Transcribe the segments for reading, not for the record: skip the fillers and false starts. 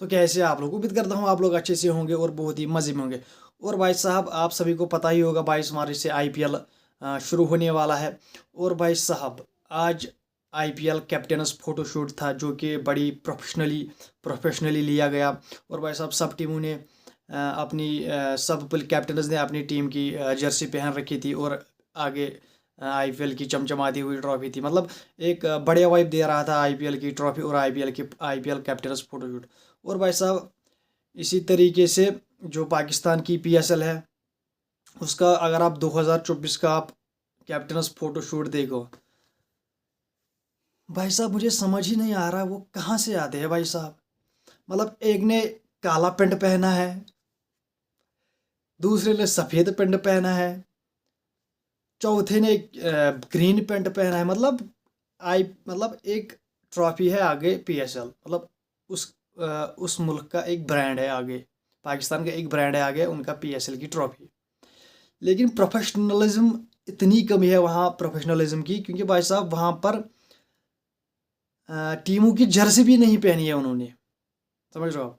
तो कैसे आप लोग, उम्मीद करता हूँ आप लोग अच्छे से होंगे और बहुत ही मज़े में होंगे। और भाई साहब आप सभी को पता ही होगा 22 मार्च से आईपीएल शुरू होने वाला है। और भाई साहब आज आईपीएल कैप्टनस फोटोशूट था जो कि बड़ी प्रोफेशनली लिया गया। और भाई साहब सब टीमों ने सब कैप्टनस ने अपनी टीम की जर्सी पहन रखी थी और आगे आईपीएल की चमचमाती हुई ट्रॉफी थी। मतलब एक बढ़िया वाइब दे रहा था आईपीएल की ट्रॉफी और आईपीएल कैप्टनस फोटोशूट। और भाई साहब इसी तरीके से जो पाकिस्तान की पीएसएल है उसका अगर आप 2024 का आप कैप्टनस फोटोशूट देखो, भाई साहब मुझे समझ ही नहीं आ रहा वो कहाँ से आते हैं भाई साहब। मतलब एक ने काला पेंट पहना है, दूसरे ने सफ़ेद पेंट पहना है, चौथे ने ग्रीन पेंट पहना है। मतलब एक ट्रॉफी है आगे पीएसएल, मतलब उस उस मुल्क का एक ब्रांड है आगे, पाकिस्तान का एक ब्रांड है आगे उनका पीएसएल की ट्रॉफी। लेकिन प्रोफेशनलिज्म इतनी कमी है वहाँ प्रोफेशनलिज्म की, क्योंकि भाई साहब वहाँ पर टीमों की जर्सी भी नहीं पहनी है उन्होंने। समझ रहे हो आप,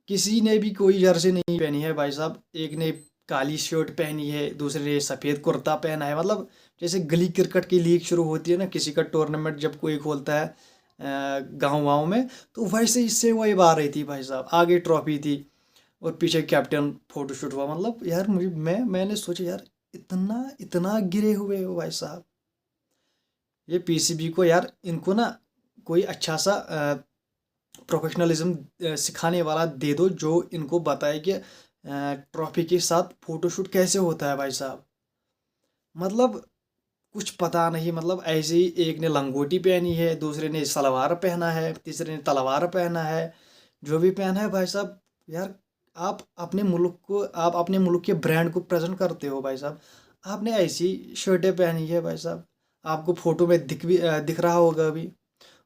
किसी ने भी कोई जर्सी नहीं पहनी है भाई साहब। एक ने काली शर्ट पहनी है, दूसरे ने सफ़ेद कुर्ता पहना है। मतलब जैसे गली क्रिकेट की लीग शुरू होती है ना, किसी का टूर्नामेंट जब कोई खोलता है गांव गांव में, तो वैसे इससे वही आ रही थी भाई साहब। आगे ट्रॉफी थी और पीछे कैप्टन फोटोशूट हुआ। मतलब यार मुझे मैंने सोचा यार इतना इतना गिरे हुए हो भाई साहब। ये पीसीबी को यार इनको ना कोई अच्छा सा प्रोफेशनलिज्म सिखाने वाला दे दो जो इनको बताए कि ट्रॉफी के साथ फोटोशूट कैसे होता है भाई साहब। मतलब कुछ पता नहीं, मतलब ऐसे ही एक ने लंगोटी पहनी है, दूसरे ने सलवार पहना है, तीसरे ने तलवार पहना है। जो भी पहना है भाई साहब, यार आप अपने मुल्क के ब्रांड को प्रेजेंट करते हो भाई साहब। आपने ऐसी शर्टें पहनी है भाई साहब, आपको फोटो में दिख रहा होगा अभी।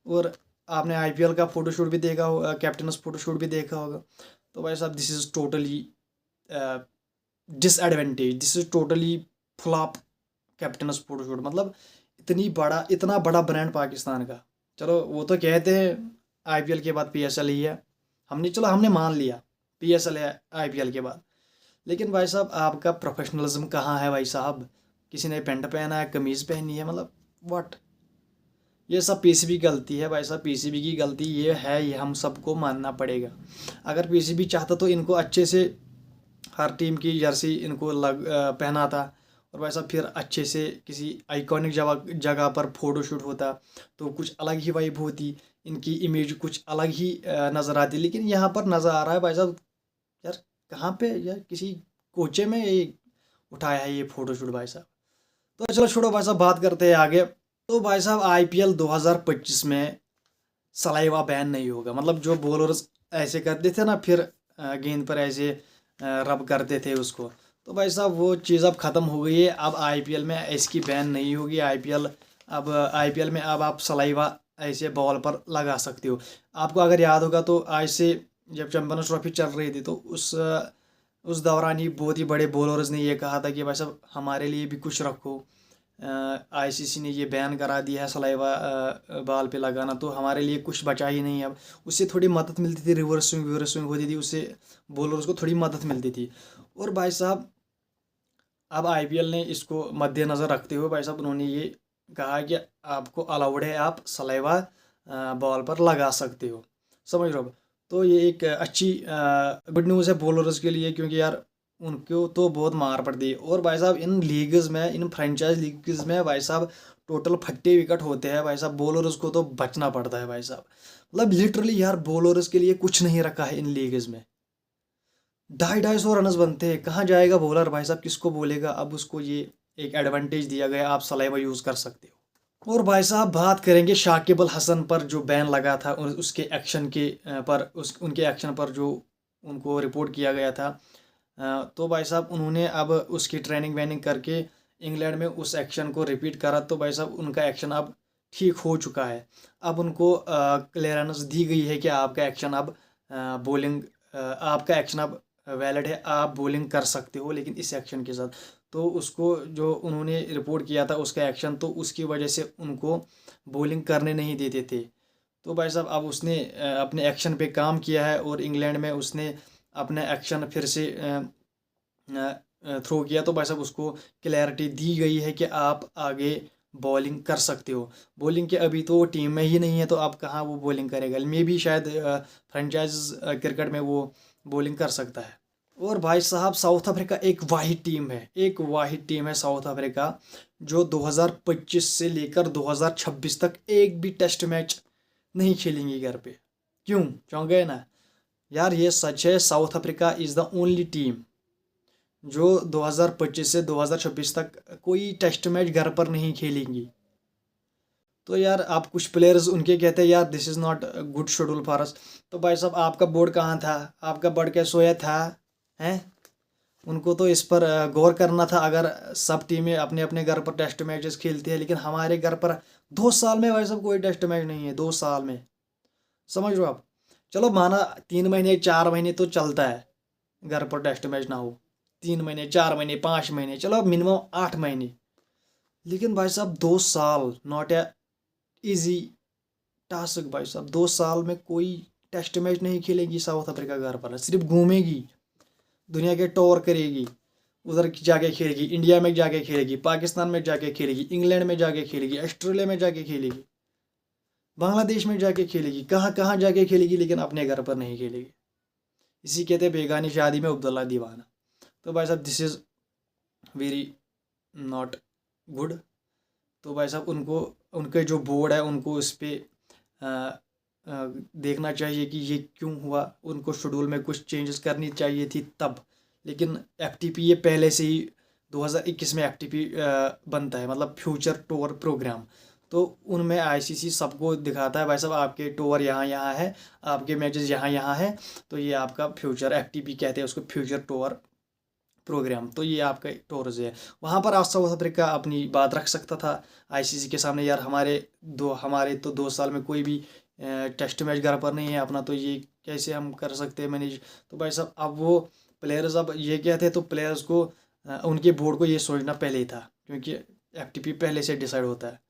और आपने आईपीएल का फोटोशूट भी देखा होगा, कैप्टनस फोटोशूट भी देखा होगा। तो भाई साहब this is totally disadvantage, this is totally flop captain's photoshoot. मतलब इतना बड़ा ब्रांड पाकिस्तान का, चलो वो तो कहते हैं आईपीएल के बाद पीएसएल ही है। हमने मान लिया पीएसएल है आईपीएल के बाद। लेकिन भाई साहब आपका प्रोफेशनलिज्म कहाँ है भाई साहब। किसी ने पेंट पहना है, कमीज़ पहनी है, मतलब व्हाट। ये सब पीसीबी की गलती है भाई साहब, पीसीबी की गलती ये है, ये हम सबको मानना पड़ेगा। अगर पीसीबी चाहता तो इनको अच्छे से हर टीम की जर्सी इनको पहना था। और वैसा फिर अच्छे से किसी आइकॉनिक जगह जगह पर फोटोशूट होता तो कुछ अलग ही वाइब होती, इनकी इमेज कुछ अलग ही नज़र आती। लेकिन यहाँ पर नज़र आ रहा है भाई साहब यार कहाँ पे यार किसी कोचे में ये उठाया है ये फोटोशूट भाई साहब। तो चलो छोड़ो भाई साहब, बात करते हैं आगे। तो भाई साहब आईपीएल 2025 में सलाइवा बैन नहीं होगा। मतलब जो बॉलर्स ऐसे करते थे ना, फिर गेंद पर ऐसे रब करते थे उसको, तो भाई साहब वो चीज़ अब ख़त्म हो गई है। अब आईपीएल में इसकी बैन नहीं होगी। आईपीएल में अब आप सलाइवा ऐसे बॉल पर लगा सकते हो। आपको अगर याद होगा तो आज से जब चैंपियंस ट्रॉफी चल रही थी तो उस दौरान ही बहुत ही बड़े बॉलर्स ने ये कहा था कि भाई साहब हमारे लिए भी कुछ रखो। आईसीसी ने ये बैन करा दिया है सलाइवा बाल पे लगाना, तो हमारे लिए कुछ बचा ही नहीं। अब उससे थोड़ी मदद मिलती थी, रिवर्स स्विंग होती थी, उससे बॉलर्स को थोड़ी मदद मिलती थी। और भाई साहब अब आईपीएल ने इसको मद्देनज़र रखते हुए भाई साहब उन्होंने ये कहा कि आपको अलाउड है, आप सलाइवा बॉल पर लगा सकते हो। समझ रहे हो। तो ये एक अच्छी गुड न्यूज़ है बॉलर्स के लिए, क्योंकि यार उनको तो बहुत मार पड़ती है। और भाई साहब इन लीग्स में, इन फ्रेंचाइज लीग्स में भाई साहब टोटल 50 विकेट होते हैं भाई साहब। बॉलर्स को तो बचना पड़ता है भाई साहब। मतलब लिटरली यार बॉलर्स के लिए कुछ नहीं रखा है इन लीग्स में। 250-250 रनस बनते हैं, कहाँ जाएगा बॉलर भाई साहब, किसको बोलेगा। अब उसको ये एक एडवांटेज दिया गया, आप सलाइवा यूज़ कर सकते हो। और भाई साहब बात करेंगे शाकिब अल हसन पर जो बैन लगा था और उसके एक्शन के उनके एक्शन पर जो उनको रिपोर्ट किया गया था। तो भाई साहब उन्होंने अब उसकी ट्रेनिंग वेनिंग करके इंग्लैंड में उस एक्शन को रिपीट करा। तो भाई साहब उनका एक्शन अब ठीक हो चुका है। अब उनको क्लियरेंस दी गई है कि आपका एक्शन अब वैलिड है, आप बॉलिंग कर सकते हो लेकिन इस एक्शन के साथ। तो उसको जो उन्होंने रिपोर्ट किया था उसका एक्शन, तो उसकी वजह से उनको बॉलिंग करने नहीं देते थे। तो भाई साहब अब उसने अपने एक्शन पे काम किया है और इंग्लैंड में उसने अपना एक्शन फिर से थ्रो किया। तो भाई साहब उसको क्लैरिटी दी गई है कि आप आगे बॉलिंग कर सकते हो। बॉलिंग के अभी तो वो टीम में ही नहीं है, तो अब कहाँ वो बॉलिंग करेगा। मे भी शायद फ्रेंचाइज क्रिकेट में वो बॉलिंग कर सकता है। और भाई साहब साउथ अफ्रीका एक वाहिद टीम है, एक वाहिद टीम है साउथ अफ्रीका, जो 2025 से लेकर 2026 तक एक भी टेस्ट मैच नहीं खेलेंगी घर पे। क्यों चौंक गए ना यार, ये सच है। South Africa is the only team जो 2025 से 2026 तक कोई टेस्ट मैच घर पर नहीं खेलेंगी। तो यार आप कुछ प्लेयर्स उनके कहते हैं यार this is not good schedule for us. तो भाई साहब आपका बोर्ड कहाँ था, आपका बोर्ड क्या सोया था हैं? उनको तो इस पर गौर करना था। अगर सब टीमें अपने अपने घर पर टेस्ट मैचेस खेलती है, लेकिन हमारे घर पर 2 साल में भाई साहब कोई टेस्ट मैच नहीं है, 2 साल में। समझ रहे हो आप? चलो माना 3 महीने 4 महीने तो चलता है घर पर टेस्ट मैच ना हो, 3 महीने 4 महीने 5 महीने, चलो मिनिमम 8 महीने। लेकिन भाई साहब 2 साल नॉट ए इजी टास्क। भाई साहब 2 साल में कोई टेस्ट मैच नहीं खेलेगी साउथ अफ्रीका घर पर, सिर्फ घूमेगी, दुनिया के टूर करेगी, उधर जाके खेलेगी, इंडिया में जाके खेलेगी, पाकिस्तान में जाके खेलेगी, इंग्लैंड में जाके खेलेगी, ऑस्ट्रेलिया में जाके खेलेगी, बांग्लादेश में जाके खेलेगी, कहाँ कहाँ जाके खेलेगी, लेकिन अपने घर पर नहीं खेलेगी। इसी कहते हैं बेगानी शादी में अब्दुल्ला दीवाना। तो भाई साहब this is very not good. तो भाई साहब उनको, उनके जो बोर्ड है उनको इस पर देखना चाहिए कि ये क्यों हुआ। उनको शेड्यूल में कुछ चेंजेस करनी चाहिए थी तब। लेकिन एफटीपी ये पहले से ही 2021 में एफटीपी बनता है, मतलब फ्यूचर टूर प्रोग्राम। तो उनमें आईसीसी सबको दिखाता है भाई साहब आपके टूर यहाँ यहाँ है, आपके मैचेस यहाँ यहाँ है, तो ये आपका फ्यूचर एफटीपी कहते हैं उसको, फ्यूचर टूर प्रोग्राम। तो ये आपका टूर्स है। वहाँ पर आज साउथ अफ्रीका अपनी बात रख सकता था आईसीसी के सामने, यार हमारे तो 2 साल में कोई भी टेस्ट मैच घर पर नहीं है अपना, तो ये कैसे हम कर सकते हैं मैनेज। तो भाई साहब अब वो प्लेयर्स अब ये कहते हैं, तो प्लेयर्स को उनके बोर्ड को ये सोचना पहले ही था, क्योंकि एफटीपी पहले से डिसाइड होता है।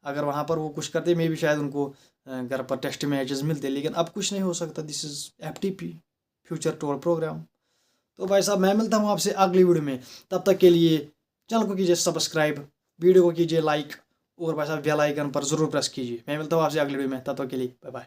अगर वहाँ पर वो कुछ करते मे भी शायद उनको घर पर टेस्ट मैचेस मिलते, लेकिन अब कुछ नहीं हो सकता। This is FTP, future tour programme. तो भाई साहब मैं मिलता हूँ आपसे अगली वीडियो में। तब तक के लिए चैनल को कीजिए सब्सक्राइब, वीडियो को कीजिए लाइक, और भाई साहब बेल आइकन पर ज़रूर प्रेस कीजिए। मैं मिलता हूँ आपसे अगली वीडियो में, तब तक के लिए बाय बाय।